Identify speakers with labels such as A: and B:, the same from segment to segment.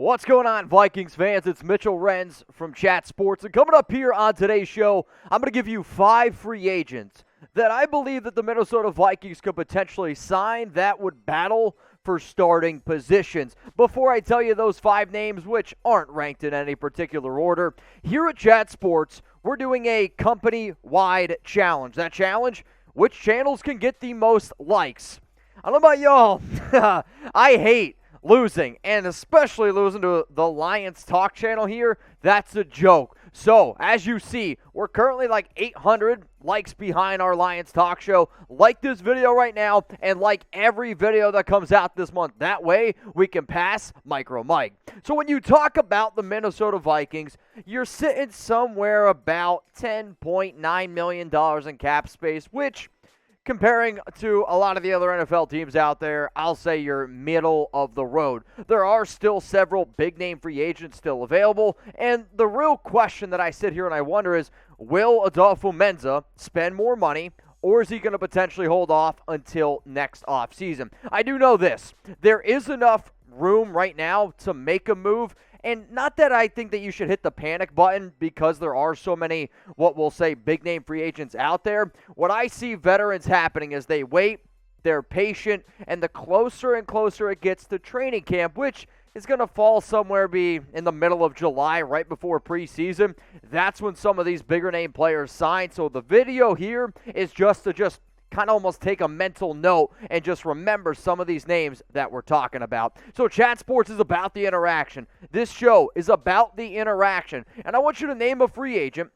A: What's going on, Vikings fans? It's Mitchell Renz from Chat Sports. And coming up here on today's show, I'm going to give you 5 free agents that I believe that the Minnesota Vikings could potentially sign that would battle for starting positions. Before I tell you those 5 names, which aren't ranked in any particular order, here at Chat Sports, we're doing a company-wide challenge. That challenge, which channels can get the most likes? I don't know about y'all. I hate losing, and especially losing to the Lions Talk channel here. That's a joke. So, as you see, we're currently like 800 likes behind our Lions Talk show. Like this video right now, and like every video that comes out this month. That way, we can pass Micro Mike. So when you talk about the Minnesota Vikings, you're sitting somewhere about $10.9 million in cap space, which, comparing to a lot of the other NFL teams out there, I'll say you're middle of the road. There are still several big-name free agents still available, and the real question that I sit here and I wonder is, will Adofo-Mensah spend more money, or is he going to potentially hold off until next offseason? I do know this. There is enough room right now to make a move. And not that I think that you should hit the panic button because there are so many, what we'll say, big-name free agents out there. What I see veterans happening is they wait, they're patient, and the closer and closer it gets to training camp, which is going to fall somewhere be in the middle of July, right before preseason, that's when some of these bigger-name players sign. So the video here is just to kind of almost take a mental note and just remember some of these names that we're talking about. So Chat Sports is about the interaction. This show is about the interaction. And I want you to name a free agent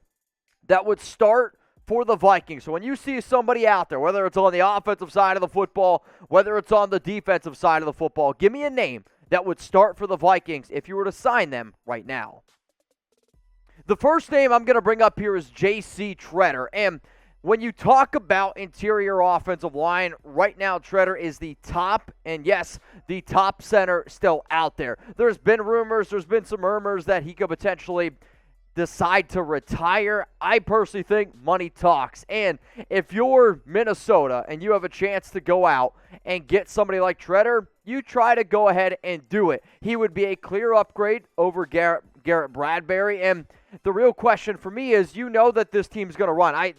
A: that would start for the Vikings. So when you see somebody out there, whether it's on the offensive side of the football, whether it's on the defensive side of the football, give me a name that would start for the Vikings if you were to sign them right now. The first name I'm going to bring up here is JC Tretter. And when you talk about interior offensive line, right now Tretter is the top, and yes, the top center still out there. There's been rumors, there's been some murmurs that he could potentially decide to retire. I personally think money talks. And if you're Minnesota and you have a chance to go out and get somebody like Tretter, you try to go ahead and do it. He would be a clear upgrade over Garrett Bradbury. And the real question for me is, you know that this team's going to run.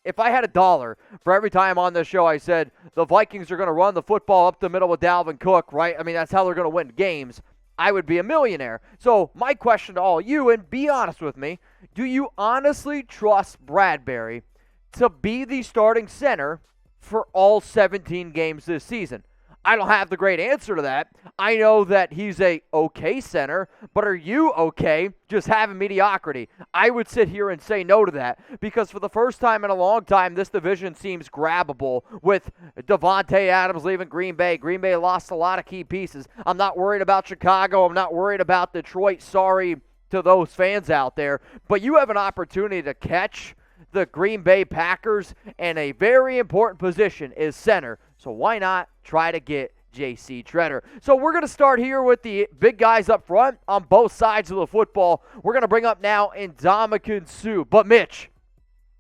A: If I had $1 for every time on this show I said the Vikings are going to run the football up the middle with Dalvin Cook, right? I mean, that's how they're going to win games. I would be a millionaire. So my question to all you, and be honest with me, do you honestly trust Bradbury to be the starting center for all 17 games this season? I don't have the great answer to that. I know that he's a okay center, but are you okay just having mediocrity? I would sit here and say no to that, because for the first time in a long time, this division seems grabbable with Davante Adams leaving Green Bay. Green Bay lost a lot of key pieces. I'm not worried about Chicago. I'm not worried about Detroit. Sorry to those fans out there, but you have an opportunity to catch the Green Bay Packers, and a very important position is center. So why not try to get JC Tretter? So we're going to start here with the big guys up front on both sides of the football. We're going to bring up now Ndamukong Suh. But Mitch,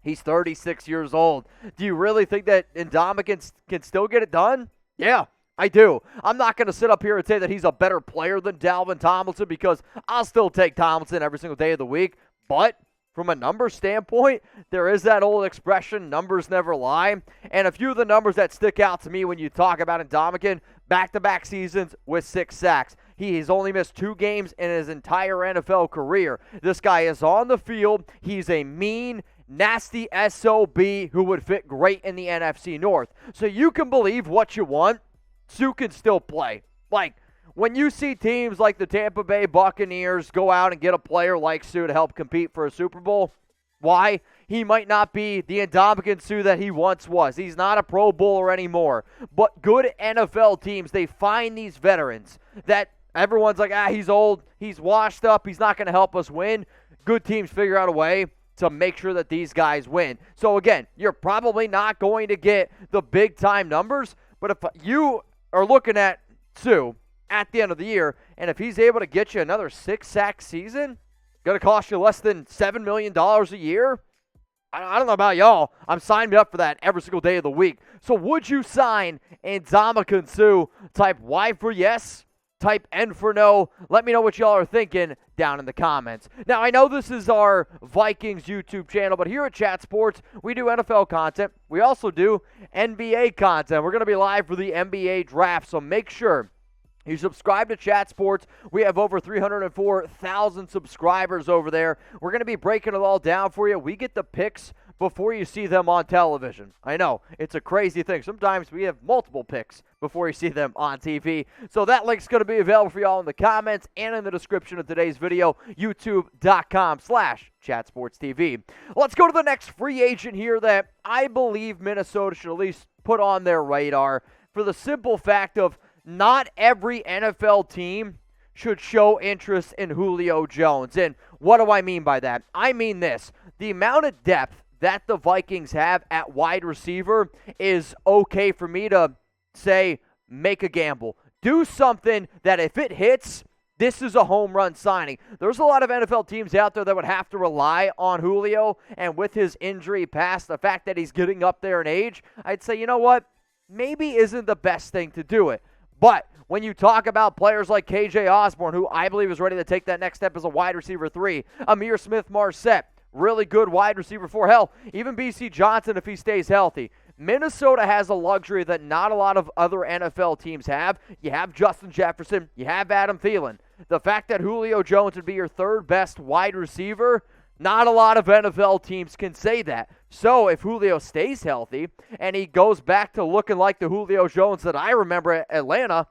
A: he's 36 years old. Do you really think that Ndamukong can still get it done? Yeah, I do. I'm not going to sit up here and say that he's a better player than Dalvin Tomlinson, because I'll still take Tomlinson every single day of the week. But from a numbers standpoint, there is that old expression, numbers never lie. And a few of the numbers that stick out to me when you talk about Ndamukong, back-to-back seasons with 6 sacks. He has only missed 2 games in his entire NFL career. This guy is on the field. He's a mean, nasty SOB who would fit great in the NFC North. So you can believe what you want. Suh can still play. Like, when you see teams like the Tampa Bay Buccaneers go out and get a player like Suh to help compete for a Super Bowl, why? He might not be the Ndamukong Suh that he once was. He's not a Pro Bowler anymore. But good NFL teams, they find these veterans that everyone's like, he's old, he's washed up, he's not going to help us win. Good teams figure out a way to make sure that these guys win. So again, you're probably not going to get the big-time numbers, but if you are looking at Suh at the end of the year, and if he's able to get you another 6-sack season, going to cost you less than $7 million a year, I don't know about y'all. I'm signing me up for that every single day of the week. So would you sign Ndamukong Suh? Type Y for yes, type N for no. Let me know what y'all are thinking down in the comments. Now, I know this is our Vikings YouTube channel, but here at Chat Sports, we do NFL content. We also do NBA content. We're going to be live for the NBA draft, so make sure you subscribe to Chat Sports. We have over 304,000 subscribers over there. We're going to be breaking it all down for you. We get the picks before you see them on television. I know, it's a crazy thing. Sometimes we have multiple picks before you see them on TV. So that link's going to be available for y'all in the comments and in the description of today's video, youtube.com/chatsportstv. Let's go to the next free agent here that I believe Minnesota should at least put on their radar for the simple fact of not every NFL team should show interest in Julio Jones. And what do I mean by that? I mean this. The amount of depth that the Vikings have at wide receiver is okay for me to say make a gamble. Do something that if it hits, this is a home run signing. There's a lot of NFL teams out there that would have to rely on Julio, and with his injury past, the fact that he's getting up there in age, I'd say, you know what? Maybe isn't the best thing to do it. But when you talk about players like KJ Osborne, who I believe is ready to take that next step as a wide receiver 3, Amir Smith-Marset, really good wide receiver 4, hell, even BC Johnson if he stays healthy. Minnesota has a luxury that not a lot of other NFL teams have. You have Justin Jefferson, you have Adam Thielen. The fact that Julio Jones would be your third best wide receiver, not a lot of NFL teams can say that. So if Julio stays healthy and he goes back to looking like the Julio Jones that I remember at Atlanta,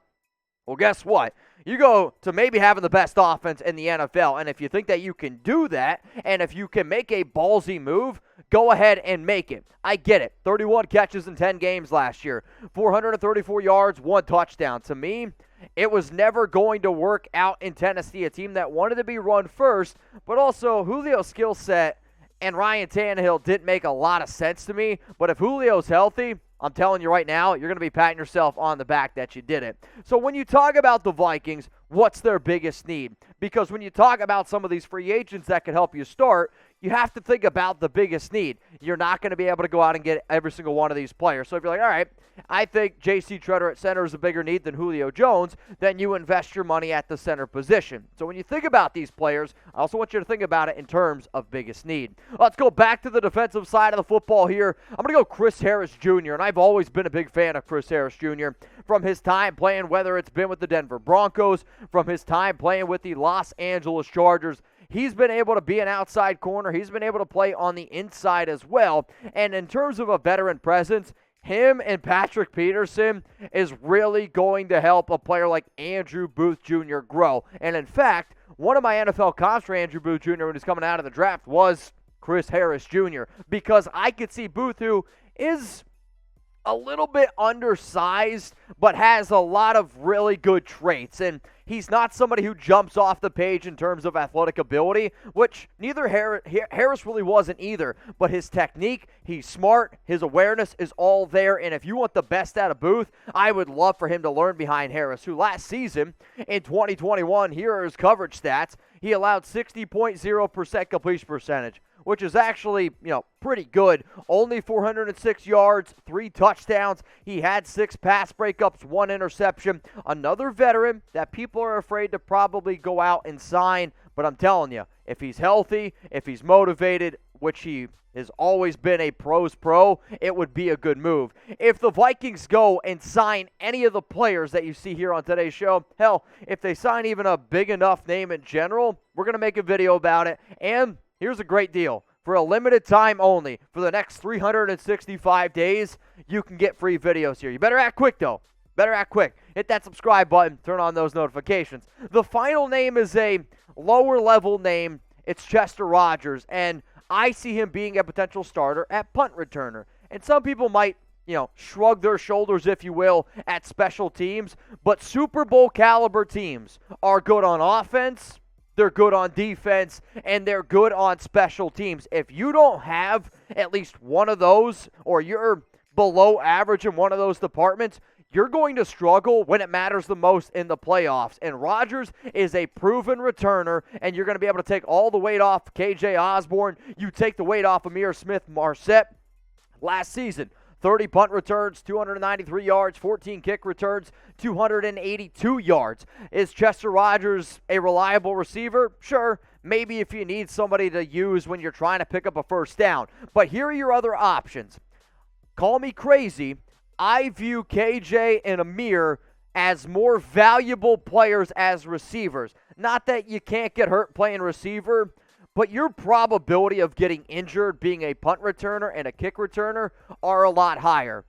A: well, guess what? You go to maybe having the best offense in the NFL, and if you think that you can do that, and if you can make a ballsy move, go ahead and make it. I get it. 31 catches in 10 games last year, 434 yards, 1 touchdown. To me, it was never going to work out in Tennessee, a team that wanted to be run first, but also Julio's skill set and Ryan Tannehill didn't make a lot of sense to me. But if Julio's healthy, I'm telling you right now, you're going to be patting yourself on the back that you did it. So when you talk about the Vikings, what's their biggest need? Because when you talk about some of these free agents that can help you start, you have to think about the biggest need. You're not going to be able to go out and get every single one of these players. So if you're like, all right, I think JC Tretter at center is a bigger need than Julio Jones, then you invest your money at the center position. So when you think about these players, I also want you to think about it in terms of biggest need. Let's go back to the defensive side of the football here. I'm going to go Chris Harris Jr., and I've always been a big fan of Chris Harris Jr. from his time playing, whether it's been with the Denver Broncos, from his time playing with the Los Angeles Chargers. He's been able to be an outside corner. He's been able to play on the inside as well. And in terms of a veteran presence, him and Patrick Peterson is really going to help a player like Andrew Booth Jr. grow. And in fact, one of my NFL comps for Andrew Booth Jr. when he's coming out of the draft was Chris Harris Jr. because I could see Booth, who is a little bit undersized, but has a lot of really good traits. And he's not somebody who jumps off the page in terms of athletic ability, which neither Harris really wasn't either. But his technique, he's smart, his awareness is all there. And if you want the best out of Booth, I would love for him to learn behind Harris, who last season in 2021, here are his coverage stats, he allowed 60.0% completion percentage, which is actually, pretty good. Only 406 yards, 3 touchdowns. He had 6 pass breakups, 1 interception. Another veteran that people are afraid to probably go out and sign. But I'm telling you, if he's healthy, if he's motivated, which he has always been a pro's pro, it would be a good move. If the Vikings go and sign any of the players that you see here on today's show, hell, if they sign even a big enough name in general, we're going to make a video about it. And here's a great deal. For a limited time only, for the next 365 days, you can get free videos here. You better act quick, though. Better act quick. Hit that subscribe button. Turn on those notifications. The final name is a lower-level name. It's Chester Rogers, and I see him being a potential starter at punt returner. And some people might, shrug their shoulders, if you will, at special teams, but Super Bowl caliber teams are good on offense, they're good on defense, and they're good on special teams. If you don't have at least one of those, or you're below average in one of those departments, you're going to struggle when it matters the most in the playoffs. And Rodgers is a proven returner, and you're going to be able to take all the weight off KJ Osborne. You take the weight off Amir Smith-Marset. Last season, 30 punt returns, 293 yards, 14 kick returns, 282 yards. Is Chester Rogers a reliable receiver? Sure. Maybe if you need somebody to use when you're trying to pick up a first down. But here are your other options. Call me crazy. I view KJ and Amir as more valuable players as receivers. Not that you can't get hurt playing receiver, but your probability of getting injured being a punt returner and a kick returner are a lot higher.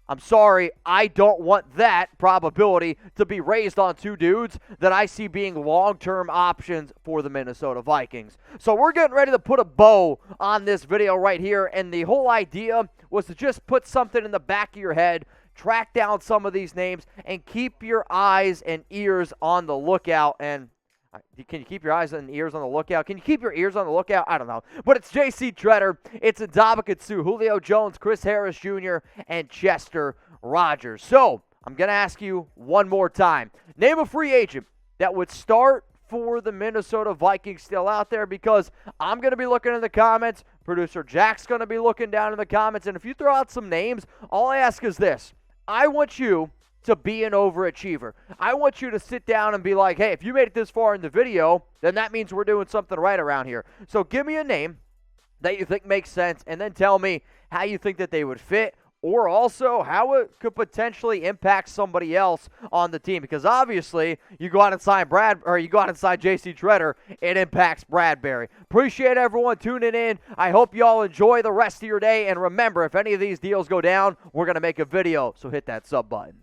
A: I'm sorry, I don't want that probability to be raised on two dudes that I see being long-term options for the Minnesota Vikings. So we're getting ready to put a bow on this video right here, and the whole idea was to just put something in the back of your head, track down some of these names, and keep your eyes and ears on the lookout. And can you keep your eyes and ears on the lookout? Can you keep your ears on the lookout? I don't know. But it's JC Tretter, it's Ndamukong Suh, Julio Jones, Chris Harris Jr., and Chester Rogers. So I'm going to ask you one more time. Name a free agent that would start for the Minnesota Vikings still out there, because I'm going to be looking in the comments. Producer Jack's going to be looking down in the comments. And if you throw out some names, all I ask is this. I want you to be an overachiever. I want you to sit down and be like, hey, if you made it this far in the video, then that means we're doing something right around here. So give me a name that you think makes sense, and then tell me how you think that they would fit, or also how it could potentially impact somebody else on the team. Because obviously, you go out and sign JC Tretter, it impacts Bradbury. Appreciate everyone tuning in. I hope y'all enjoy the rest of your day. And remember, if any of these deals go down, we're going to make a video, so hit that sub button.